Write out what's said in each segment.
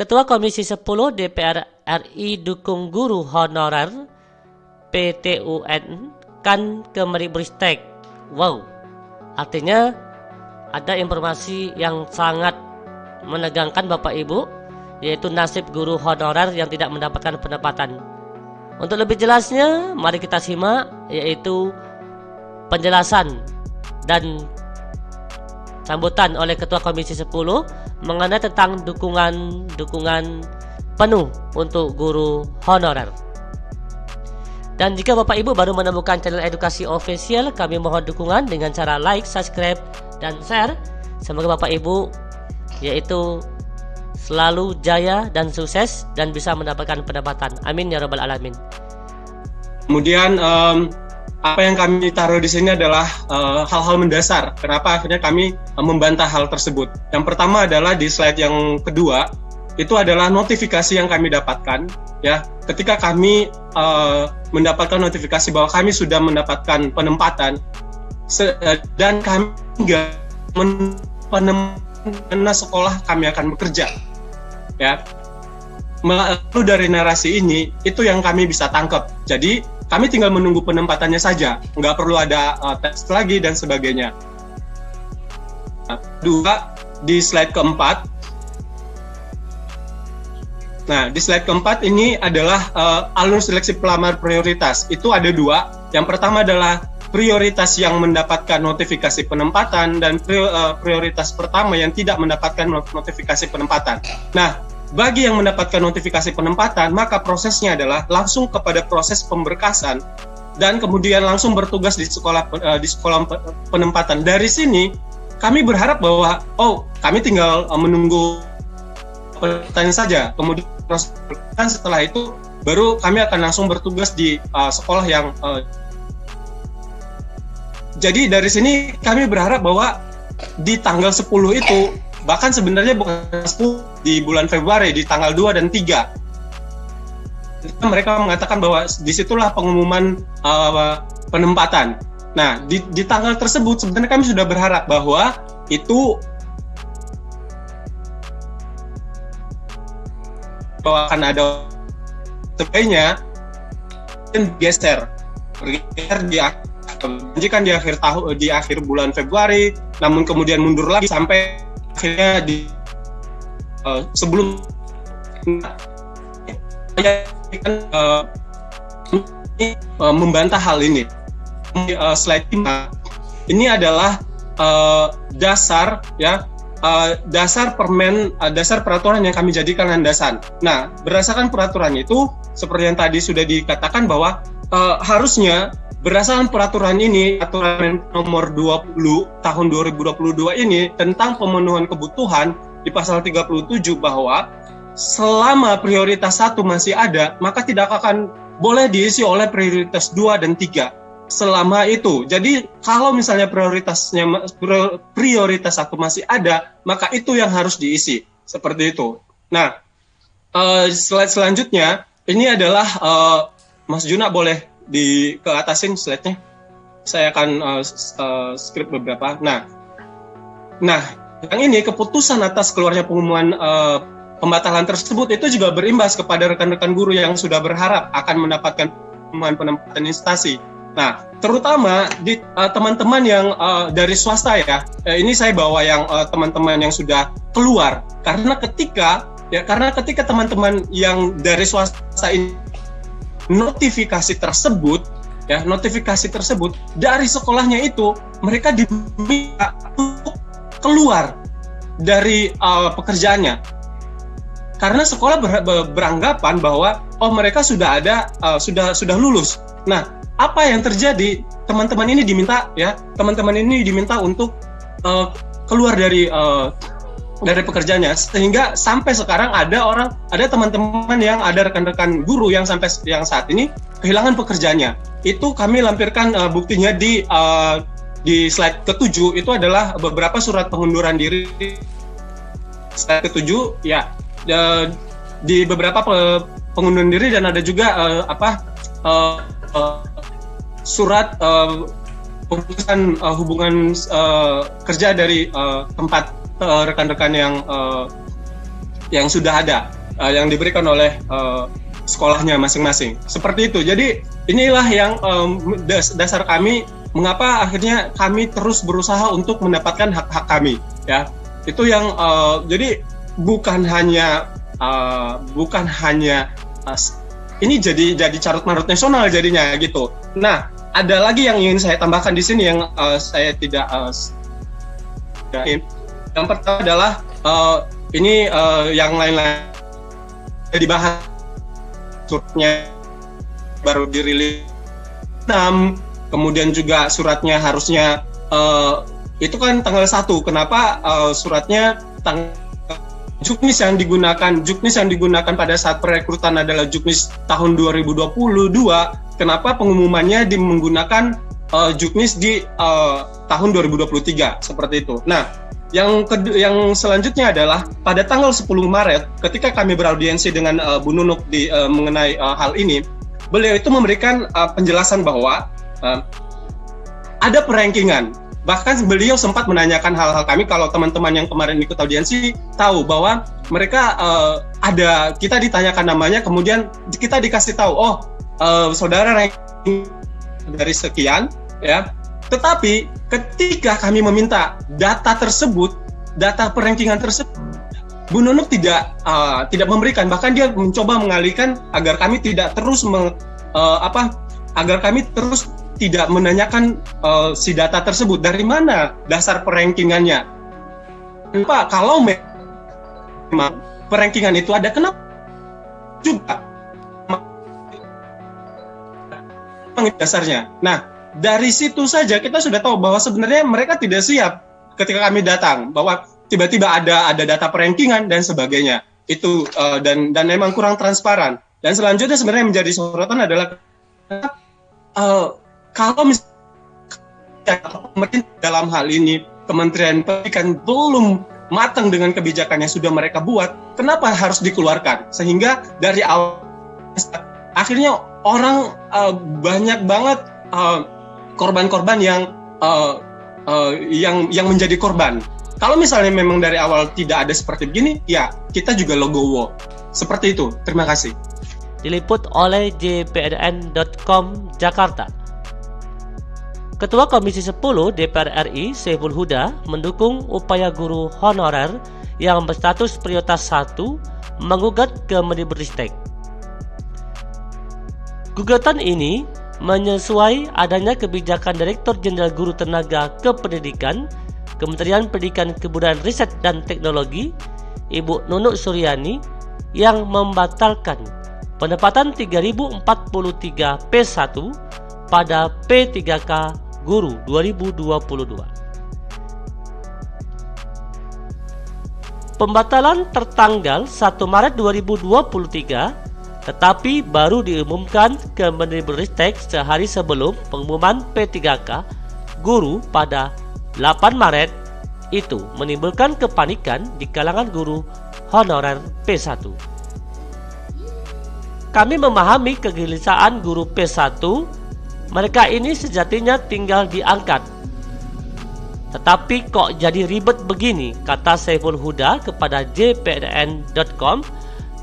Ketua Komisi 10 DPR RI dukung guru honorer PTUN kan ke Mendikbudristek. Wow, artinya ada informasi yang sangat menegangkan Bapak Ibu, yaitu nasib guru honorer yang tidak mendapatkan pendapatan. Untuk lebih jelasnya, mari kita simak, yaitu penjelasan dan sambutan oleh Ketua Komisi 10 mengenai tentang dukungan penuh untuk guru honorer. Dan jika Bapak Ibu baru menemukan channel Edukasi Official, kami mohon dukungan dengan cara like, subscribe, dan share. Semoga Bapak Ibu yaitu selalu jaya dan sukses dan bisa mendapatkan pendapatan. Amin ya rabbal alamin. Kemudian apa yang kami taruh di sini adalah hal-hal mendasar. Kenapa akhirnya kami membantah hal tersebut? Yang pertama adalah di slide yang kedua, itu adalah notifikasi yang kami dapatkan. Ya, ketika kami mendapatkan notifikasi bahwa kami sudah mendapatkan penempatan dan kami enggak karena sekolah kami akan bekerja. Ya, lalu dari narasi ini itu yang kami bisa tangkap. Jadi kami tinggal menunggu penempatannya saja, nggak perlu ada tes lagi dan sebagainya. Dua, di slide keempat. Nah, di slide keempat ini adalah alur seleksi pelamar prioritas. Itu ada dua. Yang pertama adalah prioritas yang mendapatkan notifikasi penempatan dan prioritas pertama yang tidak mendapatkan notifikasi penempatan. Nah, bagi yang mendapatkan notifikasi penempatan, maka prosesnya adalah langsung kepada proses pemberkasan dan kemudian langsung bertugas di sekolah penempatan. Dari sini kami berharap bahwa kami tinggal menunggu pertanyaan saja. Kemudian setelah itu baru kami akan langsung bertugas di sekolah yang jadi dari sini kami berharap bahwa di tanggal 10 itu, bahkan sebenarnya bukan 10, di bulan Februari, di tanggal 2 dan 3. Mereka mengatakan bahwa disitulah pengumuman penempatan. Nah, di tanggal tersebut sebenarnya kami sudah berharap bahwa itu bahwa akan ada sebagainya dan bergeser kan di akhir tahun, di akhir bulan Februari, namun kemudian mundur lagi sampai akhirnya di sebelum membantah hal ini. Slide 5 ini adalah dasar ya, dasar peraturan yang kami jadikan landasan. Nah, berdasarkan peraturan itu seperti yang tadi sudah dikatakan bahwa harusnya berdasarkan peraturan ini, aturan nomor 20 tahun 2022 ini tentang pemenuhan kebutuhan di pasal 37 bahwa selama prioritas 1 masih ada, maka tidak akan boleh diisi oleh prioritas 2 dan 3 selama itu. Jadi kalau misalnya prioritas 1 masih ada, maka itu yang harus diisi. Seperti itu. Nah, slide selanjutnya ini adalah Mas Juna boleh keatasin slide-nya. Saya akan script beberapa. Nah, yang ini keputusan atas keluarnya pengumuman pembatalan tersebut itu juga berimbas kepada rekan-rekan guru yang sudah berharap akan mendapatkan pengumuman penempatan instansi. Nah, terutama di teman-teman yang dari swasta ya. Ini saya bawa yang teman-teman yang sudah keluar karena ketika teman-teman yang dari swasta ini notifikasi tersebut dari sekolahnya itu mereka diminta untuk keluar dari pekerjaannya karena sekolah beranggapan bahwa mereka sudah sudah lulus. Nah, apa yang terjadi? Teman-teman ini diminta untuk keluar dari pekerjaannya, sehingga sampai sekarang ada teman-teman yang ada rekan-rekan guru yang sampai yang saat ini kehilangan pekerjaannya. Itu kami lampirkan buktinya di slide ke-7. Itu adalah beberapa surat pengunduran diri. Slide ke-7 ya, di beberapa pengunduran diri dan ada juga surat pemutusan hubungan kerja dari tempat rekan-rekan yang sudah ada. yang diberikan oleh sekolahnya masing-masing. Seperti itu. Jadi inilah yang dasar kami mengapa akhirnya kami terus berusaha untuk mendapatkan hak-hak kami, ya. Itu yang jadi bukan hanya ini jadi carut marut nasional jadinya gitu. Nah, ada lagi yang ingin saya tambahkan di sini yang saya tidak yang pertama adalah ini yang lain-lain dibahas, suratnya baru dirilis 6, kemudian juga suratnya harusnya itu kan tanggal 1. Kenapa suratnya juknis yang digunakan pada saat perekrutan adalah juknis tahun 2022. Kenapa pengumumannya menggunakan juknis di tahun 2023 seperti itu. Nah, yang selanjutnya adalah pada tanggal 10 Maret ketika kami beraudiensi dengan Bu Nunuk mengenai hal ini, beliau itu memberikan penjelasan bahwa ada perankingan. Bahkan beliau sempat menanyakan hal-hal kami. Kalau teman-teman yang kemarin ikut audiensi tahu bahwa mereka kita ditanyakan namanya, kemudian kita dikasih tahu, saudara ranking dari sekian, ya. Tetapi ketika kami meminta data perankingan tersebut, Bu Nunuk tidak memberikan. Bahkan dia mencoba mengalihkan agar kami tidak terus tidak menanyakan si data tersebut, dari mana dasar perankingannya. Kenapa kalau memang perankingan itu ada, kenapa juga dasarnya. Nah, dari situ saja kita sudah tahu bahwa sebenarnya mereka tidak siap ketika kami datang, bahwa tiba-tiba ada data perankingan dan sebagainya. Itu dan memang kurang transparan. Dan selanjutnya sebenarnya menjadi sorotan adalah kalau misalnya pemerintah dalam hal ini Kementerian Pendidikan belum matang dengan kebijakan yang sudah mereka buat, kenapa harus dikeluarkan? Sehingga dari awal akhirnya orang banyak banget korban-korban yang menjadi korban. Kalau misalnya memang dari awal tidak ada seperti begini, ya kita juga legowo. Seperti itu. Terima kasih. Diliput oleh jpdn.com Jakarta. Ketua Komisi 10 DPR RI Saiful Huda mendukung upaya guru honorer yang berstatus prioritas 1 menggugat ke Mendikbudristek. Gugatan ini menyesuai adanya kebijakan Direktur Jenderal Guru Tenaga Kependidikan Kementerian Pendidikan Kebudayaan Riset dan Teknologi Ibu Nunuk Suryani yang membatalkan penempatan 3043 P1 pada P3K Guru 2022. Pembatalan tertanggal 1 Maret 2023, tetapi baru diumumkan ke Mendikbudristek sehari sebelum pengumuman P3K Guru pada 8 Maret. Itu menimbulkan kepanikan di kalangan guru honorer P1. Kami memahami kegelisahan guru P1. Mereka ini sejatinya tinggal diangkat. Tetapi kok jadi ribet begini, kata Saiful Huda kepada jpdn.com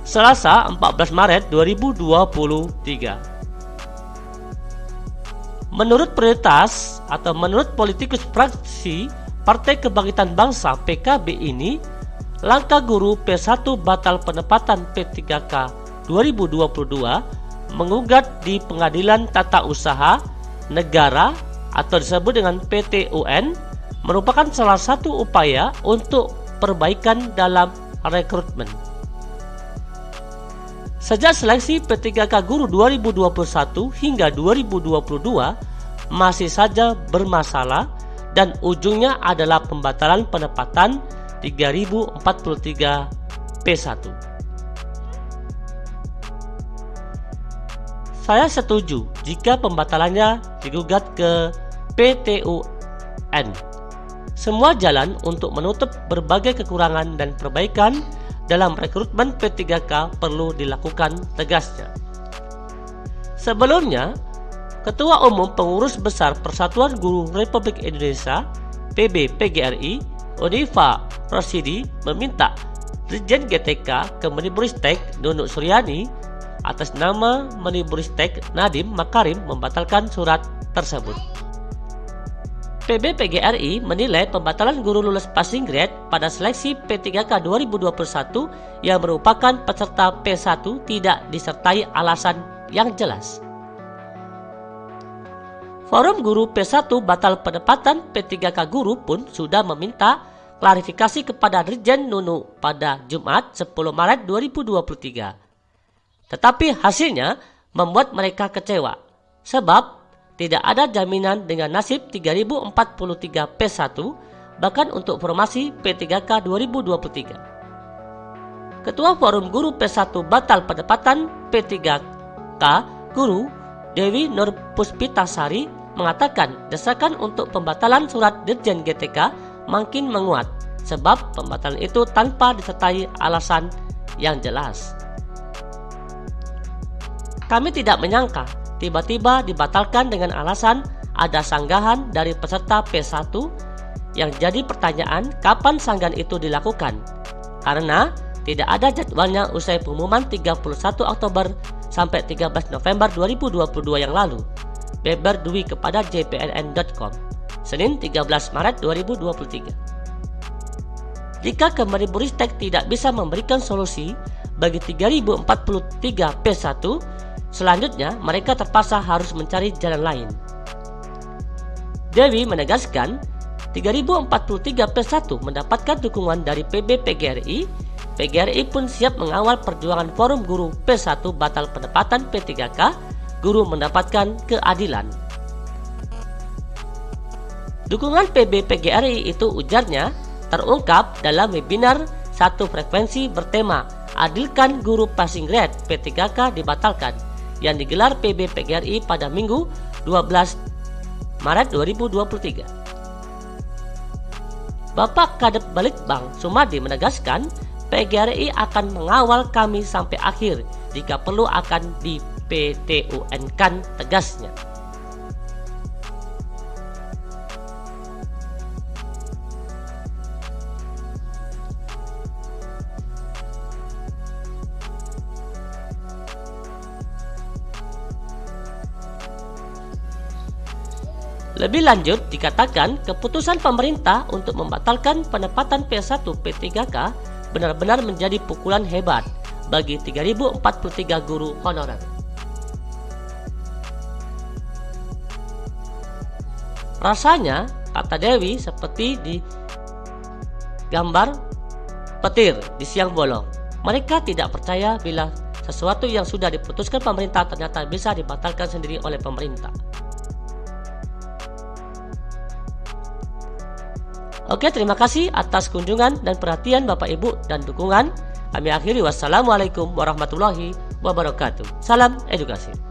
Selasa 14 Maret 2023. Menurut prioritas atau menurut politikus fraksi Partai Kebangkitan Bangsa PKB ini, langkah guru P1 batal penempatan P3K 2022 mengugat di Pengadilan Tata Usaha Negara atau disebut dengan PT-UN merupakan salah satu upaya untuk perbaikan dalam rekrutmen. Sejak seleksi P3K Guru 2021 hingga 2022 masih saja bermasalah dan ujungnya adalah pembatalan penempatan 3043 P1. Saya setuju jika pembatalannya digugat ke PT-UN. Semua jalan untuk menutup berbagai kekurangan dan perbaikan dalam rekrutmen P3K perlu dilakukan, tegasnya. Sebelumnya, Ketua Umum Pengurus Besar Persatuan Guru Republik Indonesia (PB PGRI) Unifa Rosyidi meminta Dirjen GTK Kemendikbudristek Nunuk Suryani atas nama Mendikbudristek Nadiem Makarim membatalkan surat tersebut. PB-PGRI menilai pembatalan guru lulus passing grade pada seleksi P3K 2021 yang merupakan peserta P1 tidak disertai alasan yang jelas. Forum Guru P1 Batal Penempatan P3K Guru pun sudah meminta klarifikasi kepada Dirjen Nunuk pada Jumat 10 Maret 2023. Tetapi hasilnya membuat mereka kecewa, sebab tidak ada jaminan dengan nasib 3043 P1 bahkan untuk formasi P3K 2023. Ketua Forum Guru P1 Batal Penempatan P3K Guru Dewi Nur Puspitasari mengatakan desakan untuk pembatalan surat Dirjen GTK makin menguat sebab pembatalan itu tanpa disertai alasan yang jelas. Kami tidak menyangka tiba-tiba dibatalkan dengan alasan ada sanggahan dari peserta P1 yang jadi pertanyaan kapan sanggahan itu dilakukan karena tidak ada jadwalnya usai pengumuman 31 Oktober sampai 13 November 2022 yang lalu. Beber Dwi kepada jpnn.com Senin 13 Maret 2023. Jika Kemendikbudristek tidak bisa memberikan solusi bagi 3043 P1, selanjutnya mereka terpaksa harus mencari jalan lain. Dewi menegaskan 3043 P1 mendapatkan dukungan dari PB-PGRI. PGRI pun siap mengawal perjuangan Forum Guru P1 Batal Penempatan P3K Guru mendapatkan keadilan. Dukungan PB-PGRI itu, ujarnya, terungkap dalam webinar satu frekuensi bertema Adilkan Guru Passing Grade P3K Dibatalkan yang digelar PB-PGRI pada Minggu 12 Maret 2023. Bapak Kadep Balitbang Sumadi menegaskan PGRI akan mengawal kami sampai akhir, jika perlu akan di PT-UN-kan, tegasnya. Lebih lanjut, dikatakan keputusan pemerintah untuk membatalkan penempatan P1 P3K benar-benar menjadi pukulan hebat bagi 3043 guru honorer. Rasanya, kata Dewi, seperti di gambar petir di siang bolong. Mereka tidak percaya bila sesuatu yang sudah diputuskan pemerintah ternyata bisa dibatalkan sendiri oleh pemerintah. Oke, terima kasih atas kunjungan dan perhatian Bapak Ibu dan dukungan. Kami akhiri, wassalamualaikum warahmatullahi wabarakatuh. Salam edukasi.